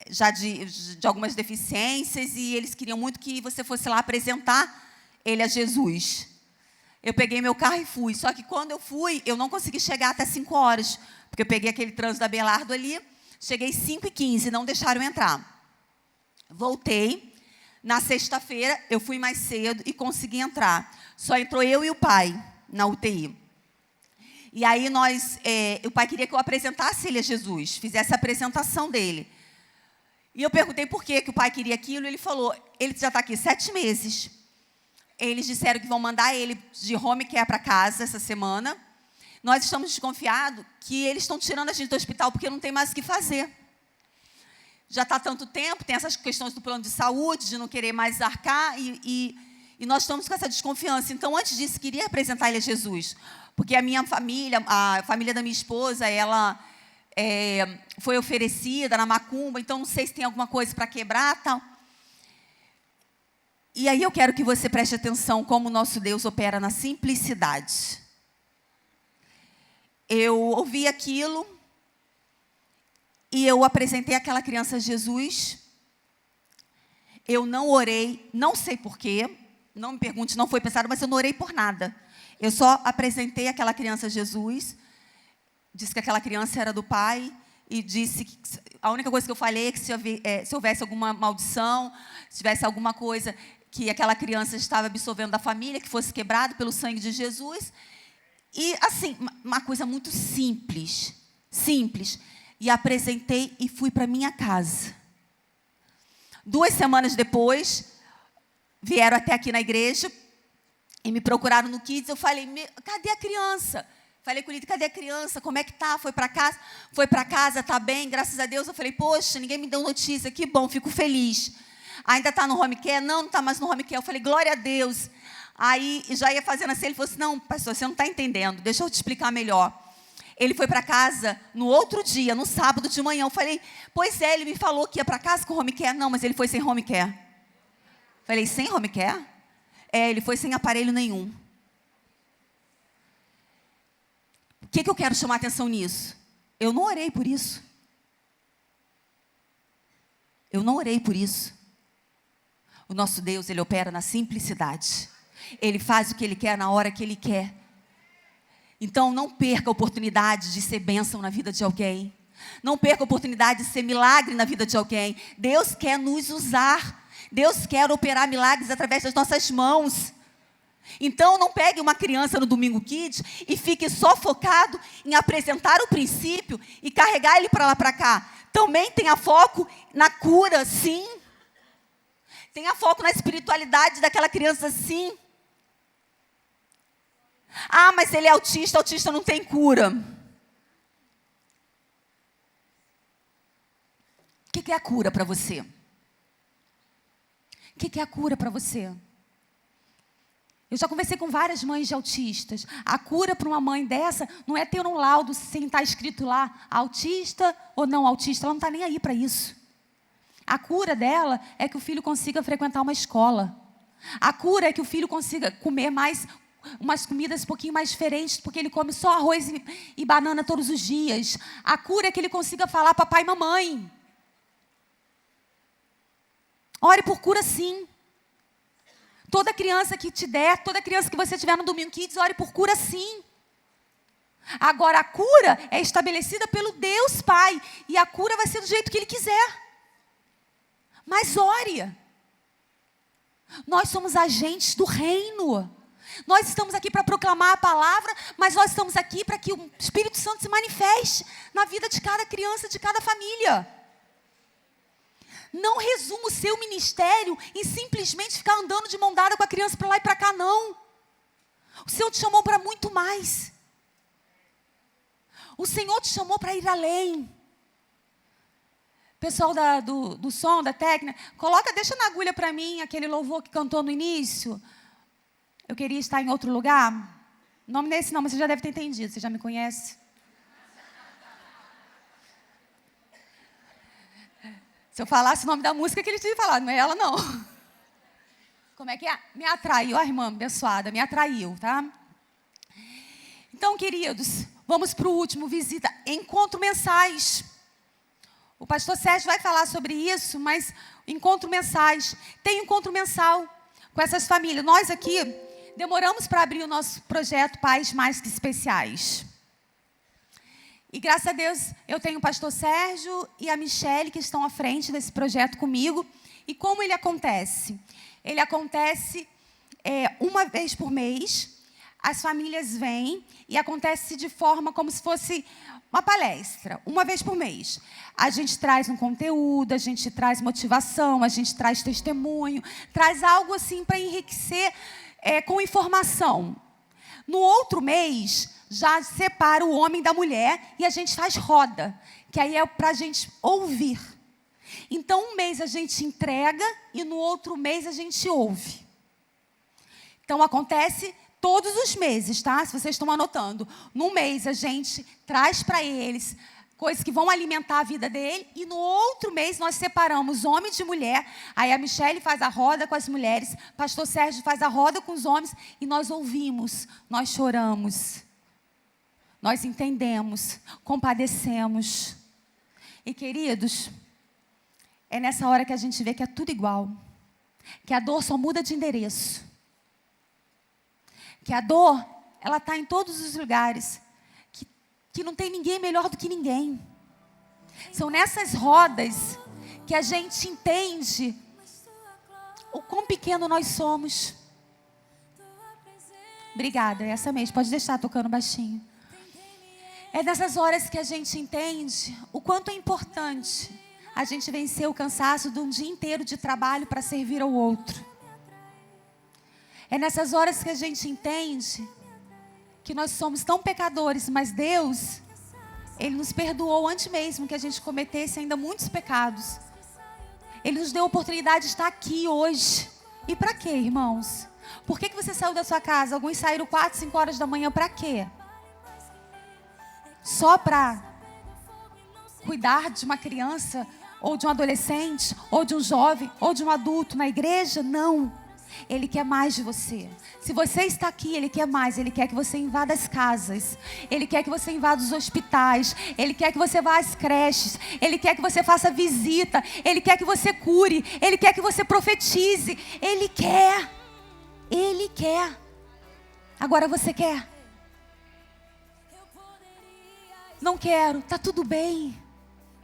já de algumas deficiências, e eles queriam muito que você fosse lá apresentar ele a Jesus. Eu peguei meu carro e fui. Só que quando eu fui, eu não consegui chegar até 5 horas, porque eu peguei aquele trânsito da Belardo ali, cheguei 5h15, não deixaram eu entrar. Voltei. Na sexta-feira, eu fui mais cedo e consegui entrar. Só entrou eu e o pai na UTI. E aí o pai queria que eu apresentasse ele a Jesus, fizesse a apresentação dele. E eu perguntei por que o pai queria aquilo, e ele falou: ele já está aqui 7 meses. Eles disseram que vão mandar ele de home care para casa essa semana. Nós estamos desconfiados que eles estão tirando a gente do hospital porque não tem mais o que fazer. Já está há tanto tempo, tem essas questões do plano de saúde, de não querer mais arcar, e nós estamos com essa desconfiança. Então, antes disso, queria apresentar ele a Jesus. Porque a minha família, a família da minha esposa, ela foi oferecida na macumba, então não sei se tem alguma coisa para quebrar, tal. E aí eu quero que você preste atenção como o nosso Deus opera na simplicidade. Eu ouvi aquilo e eu apresentei aquela criança a Jesus. Eu não orei, não sei porquê, não me pergunte, não foi pensado, mas eu não orei por nada. Eu só apresentei aquela criança a Jesus, disse que aquela criança era do Pai, e disse que a única coisa que eu falei é que se houvesse alguma maldição, se tivesse alguma coisa que aquela criança estava absorvendo da família, que fosse quebrado pelo sangue de Jesus. E, assim, uma coisa muito simples. E apresentei e fui para minha casa. 2 semanas depois, vieram até aqui na igreja e me procuraram no Kids. Eu falei: cadê a criança? Falei com ele: cadê a criança? Como é que tá? Foi para casa? Foi para casa, tá bem, graças a Deus. Eu falei: poxa, ninguém me deu notícia, que bom, fico feliz. Ainda está no home care? Não está mais no home care. Eu falei: glória a Deus. Aí, já ia fazendo assim, ele falou assim: não, pastor, você não está entendendo, deixa eu te explicar melhor. Ele foi para casa no outro dia, no sábado de manhã. Eu falei: pois é, ele me falou que ia para casa com home care. Não, mas ele foi sem home care. Falei: sem home care? Ele foi sem aparelho nenhum. O que eu quero chamar a atenção nisso? Eu não orei por isso. Eu não orei por isso. O nosso Deus, Ele opera na simplicidade. Ele faz o que Ele quer na hora que Ele quer. Então, não perca a oportunidade de ser bênção na vida de alguém. Não perca a oportunidade de ser milagre na vida de alguém. Deus quer nos usar. Deus quer operar milagres através das nossas mãos. Então, não pegue uma criança no Domingo Kids e fique só focado em apresentar o princípio e carregar ele para lá para cá. Também tenha foco na cura, sim. Tenha foco na espiritualidade daquela criança, sim. Ah, mas ele é autista, autista não tem cura. O que é a cura para você? O que é a cura para você? Eu já conversei com várias mães de autistas. A cura para uma mãe dessa não é ter um laudo sem estar escrito lá autista ou não autista. Ela não está nem aí para isso. A cura dela é que o filho consiga frequentar uma escola. A cura é que o filho consiga comer umas comidas um pouquinho mais diferentes, porque ele come só arroz e banana todos os dias. A cura é que ele consiga falar papai e mamãe. Ore por cura, sim. Toda criança que te der, toda criança que você tiver no Domingo Kids, ore por cura, sim. Agora, a cura é estabelecida pelo Deus Pai. E a cura vai ser do jeito que Ele quiser. Mas ore. Nós somos agentes do reino. Nós estamos aqui para proclamar a palavra, mas nós estamos aqui para que o Espírito Santo se manifeste na vida de cada criança, de cada família. Não resuma o seu ministério em simplesmente ficar andando de mão dada com a criança para lá e para cá, não. O Senhor te chamou para muito mais. O Senhor te chamou para ir além. Pessoal do som, da técnica, deixa na agulha para mim aquele louvor que cantou no início. Eu queria estar em outro lugar. O nome desse não, mas você já deve ter entendido, você já me conhece. Se eu falasse o nome da música, que ele tinha falado, não é ela, não. Como é que é? Me atraiu, a irmã abençoada, me atraiu, tá? Então, queridos, vamos para o último, visita, encontro mensais. O pastor Sérgio vai falar sobre isso, mas encontro mensais. Tem encontro mensal com essas famílias. Nós aqui demoramos para abrir o nosso projeto Pais Mais Que Especiais. E graças a Deus, eu tenho o pastor Sérgio e a Michele que estão à frente desse projeto comigo. E como ele acontece? Ele acontece uma vez por mês. As famílias vêm e acontece de forma como se fosse uma palestra, uma vez por mês. A gente traz um conteúdo, a gente traz motivação, a gente traz testemunho, traz algo assim para enriquecer com informação. No outro mês, já separa o homem da mulher e a gente faz roda, que aí é para a gente ouvir. Então, um mês a gente entrega e no outro mês a gente ouve. Então, acontece todos os meses, tá? Se vocês estão anotando. Num mês a gente traz para eles coisas que vão alimentar a vida dele. E no outro mês nós separamos homem de mulher. Aí a Michele faz a roda com as mulheres. Pastor Sérgio faz a roda com os homens. E nós ouvimos, nós choramos. Nós entendemos, compadecemos. E queridos, é nessa hora que a gente vê que é tudo igual. Que a dor só muda de endereço. Que a dor, ela está em todos os lugares. Que não tem ninguém melhor do que ninguém. São nessas rodas que a gente entende o quão pequeno nós somos. Obrigada, é essa mesmo, pode deixar tocando baixinho. É nessas horas que a gente entende o quanto é importante a gente vencer o cansaço de um dia inteiro de trabalho para servir ao outro. É nessas horas que a gente entende que nós somos tão pecadores, mas Deus, Ele nos perdoou antes mesmo que a gente cometesse ainda muitos pecados. Ele nos deu a oportunidade de estar aqui hoje. E para quê, irmãos? Por que você saiu da sua casa? Alguns saíram 4, 5 horas da manhã, para quê? Só para cuidar de uma criança, ou de um adolescente, ou de um jovem, ou de um adulto na igreja? Não. Ele quer mais de você. Se você está aqui, Ele quer mais. Ele quer que você invada as casas. Ele quer que você invada os hospitais. Ele quer que você vá às creches. Ele quer que você faça visita. Ele quer que você cure. Ele quer que você profetize. Ele quer. Ele quer. Agora você quer? Não quero. Tá tudo bem.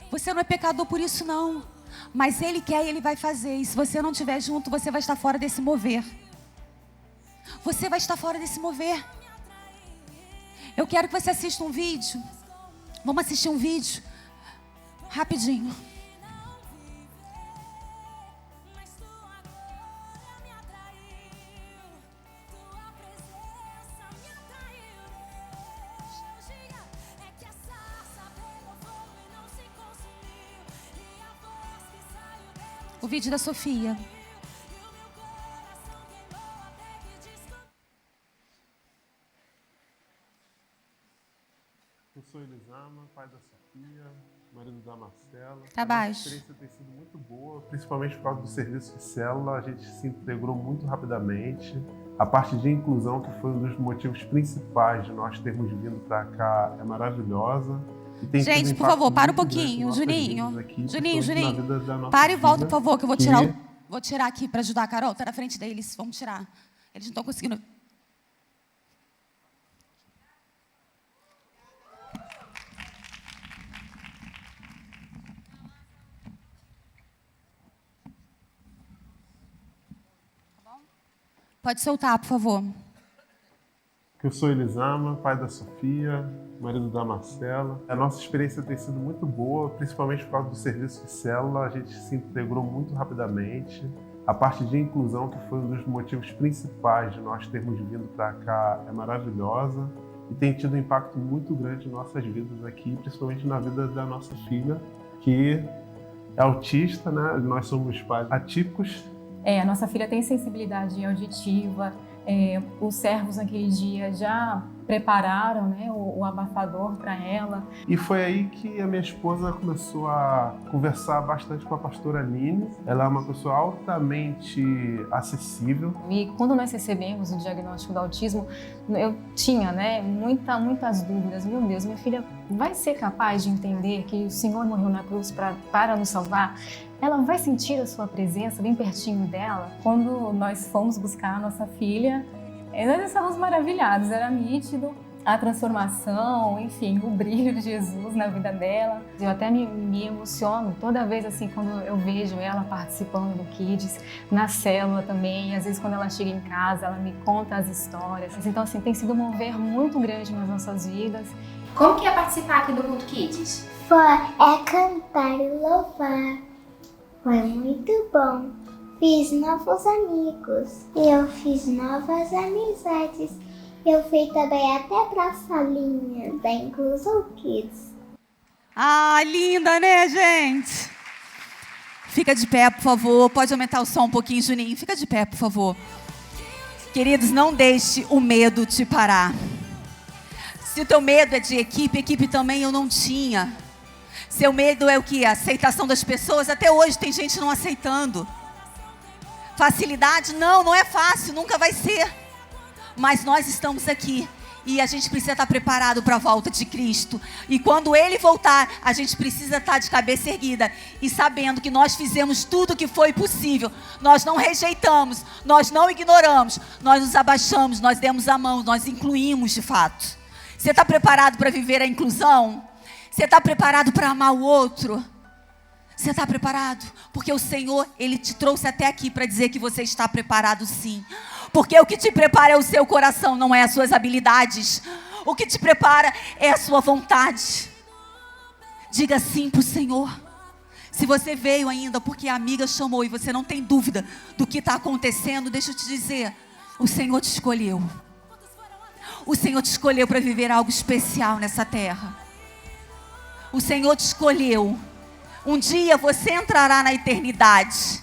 Você não é pecador por isso, não. Mas Ele quer e Ele vai fazer. E se você não estiver junto, você vai estar fora desse mover. Você vai estar fora desse mover. Eu quero que você assista um vídeo. Vamos assistir um vídeo. Rapidinho. O vídeo da Sofia. da Marcela. Tá A baixo. nossa experiência tem sido muito boa, principalmente por causa do serviço de célula. A gente se integrou muito rapidamente. A parte de inclusão, que foi um dos motivos principais de nós termos vindo para cá, é maravilhosa. E tem tido Gente, por impacto favor, para um muito grande pouquinho. em nossas Juninho, vidas aqui, Juninho, principalmente na vida da nossa para e volta, filha, por favor, que eu vou que- tirar, vou tirar aqui para ajudar a Carol. Tá na frente deles, vamos tirar. Eles não estão conseguindo. Pode soltar, por favor. Que eu sou Elisama, pai da Sofia, marido da Marcela. A nossa experiência tem sido muito boa, principalmente por causa do serviço de célula. A gente se integrou muito rapidamente. A parte de inclusão, que foi um dos motivos principais de nós termos vindo para cá, é maravilhosa. E tem tido um impacto muito grande em nossas vidas aqui, principalmente na vida da nossa filha, que é autista, né? Nós somos pais atípicos. A nossa filha tem sensibilidade auditiva, os servos naquele dia já prepararam, né, o abafador para ela. E foi aí que a minha esposa começou a conversar bastante com a pastora Aline. Ela é uma pessoa altamente acessível. E quando nós recebemos o diagnóstico do autismo, eu tinha, né, muitas dúvidas. Meu Deus, minha filha vai ser capaz de entender que o Senhor morreu na cruz para nos salvar? Ela vai sentir a sua presença bem pertinho dela? Quando nós fomos buscar a nossa filha, nós estávamos maravilhados, era nítido a transformação, enfim, o brilho de Jesus na vida dela. Eu até me emociono toda vez assim quando eu vejo ela participando do Kids, na célula também, e às vezes quando ela chega em casa, ela me conta as histórias. Então assim, tem sido um mover muito grande nas nossas vidas. Como que é participar aqui do Culto Kids? É cantar e louvar. Foi muito bom. Fiz novos amigos. Eu fiz novas amizades. Eu fui também até pra salinha da Inclusão Kids. Ah, linda, né, gente? Fica de pé, por favor. Pode aumentar o som um pouquinho, Juninho. Fica de pé, por favor. Queridos, não deixe o medo te parar. Se o teu medo é de equipe também eu não tinha. Seu medo é o quê? A aceitação das pessoas. Até hoje tem gente não aceitando. Facilidade? Não é fácil, nunca vai ser. Mas nós estamos aqui e a gente precisa estar preparado para a volta de Cristo. E quando Ele voltar, a gente precisa estar de cabeça erguida e sabendo que nós fizemos tudo o que foi possível. Nós não rejeitamos, nós não ignoramos, nós nos abaixamos, nós demos a mão, nós incluímos de fato. Você está preparado para viver a inclusão? Você está preparado para amar o outro? Você está preparado? Porque o Senhor, Ele te trouxe até aqui para dizer que você está preparado sim. Porque o que te prepara é o seu coração, não é as suas habilidades. O que te prepara é a sua vontade. Diga sim para o Senhor. Se você veio ainda porque a amiga chamou e você não tem dúvida do que está acontecendo, deixa eu te dizer, o Senhor te escolheu. O Senhor te escolheu para viver algo especial nessa terra. O Senhor te escolheu. Um dia você entrará na eternidade.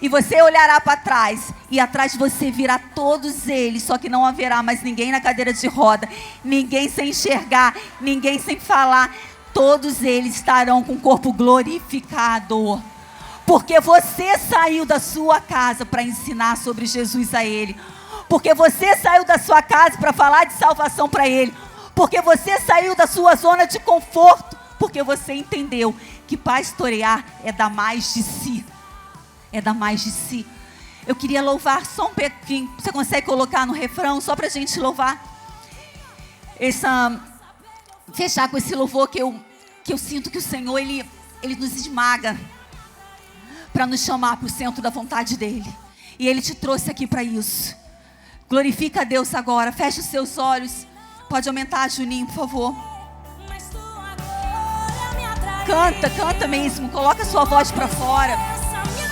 E você olhará para trás. E atrás de você virá todos eles. Só que não haverá mais ninguém na cadeira de roda. Ninguém sem enxergar. Ninguém sem falar. Todos eles estarão com o corpo glorificado. Porque você saiu da sua casa para ensinar sobre Jesus a ele. Porque você saiu da sua casa para falar de salvação para ele. Porque você saiu da sua zona de conforto. Porque você entendeu que pastorear é dar mais de si. É dar mais de si. Eu queria louvar só um pouquinho. Você consegue colocar no refrão só para a gente louvar? Fechar com esse louvor que eu sinto que o Senhor, Ele nos esmaga para nos chamar para o centro da vontade dEle. E Ele te trouxe aqui para isso. Glorifica a Deus agora. Feche os seus olhos. Pode aumentar, Juninho, por favor. Canta mesmo. Coloca a sua voz para fora.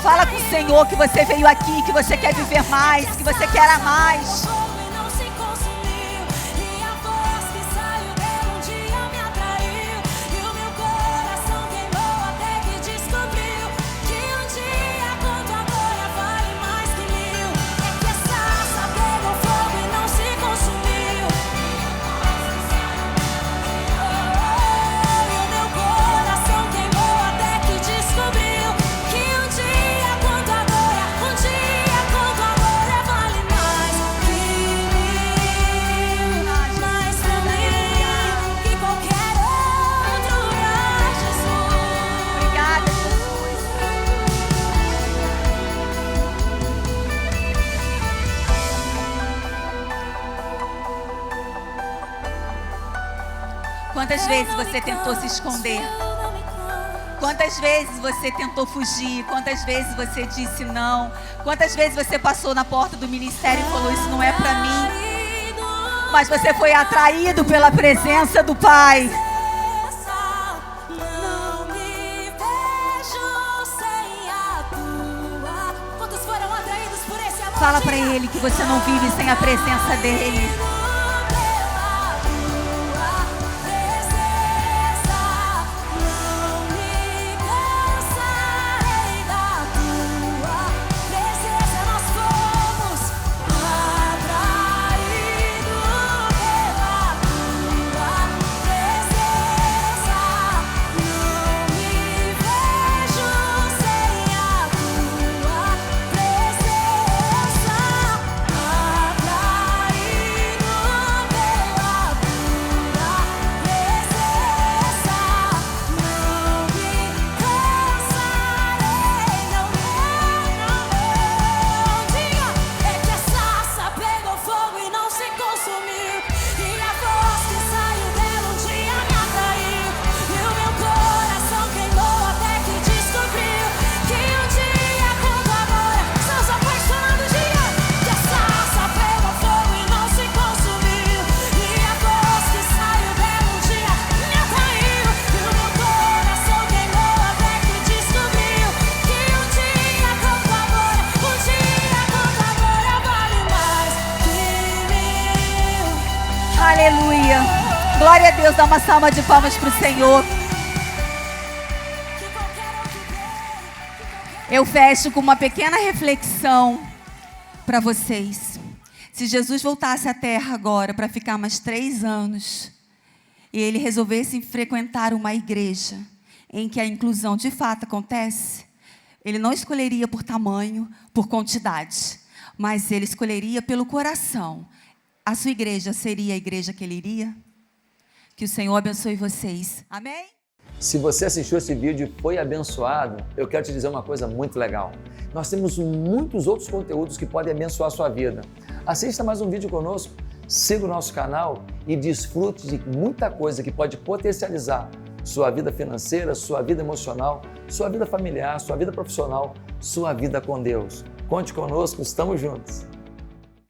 Fala com o Senhor que você veio aqui, que você quer viver mais, que você quer amar mais. Queimou Quantas vezes você tentou se esconder? Quantas vezes você tentou fugir? Quantas vezes você disse não? Quantas vezes você passou na porta do ministério e falou, isso não é pra mim? Mas você foi atraído pela presença do Pai. Fala pra Ele que você não vive sem a presença dEle. Aleluia. Glória a Deus. Dá uma salva de palmas para o Senhor. Eu fecho com uma pequena reflexão para vocês. Se Jesus voltasse à terra agora para ficar mais 3 anos e ele resolvesse frequentar uma igreja em que a inclusão de fato acontece, ele não escolheria por tamanho, por quantidade, mas ele escolheria pelo coração. A sua igreja seria a igreja que ele iria? Que o Senhor abençoe vocês. Amém? Se você assistiu esse vídeo e foi abençoado, eu quero te dizer uma coisa muito legal. Nós temos muitos outros conteúdos que podem abençoar a sua vida. Assista mais um vídeo conosco, siga o nosso canal e desfrute de muita coisa que pode potencializar sua vida financeira, sua vida emocional, sua vida familiar, sua vida profissional, sua vida com Deus. Conte conosco, estamos juntos.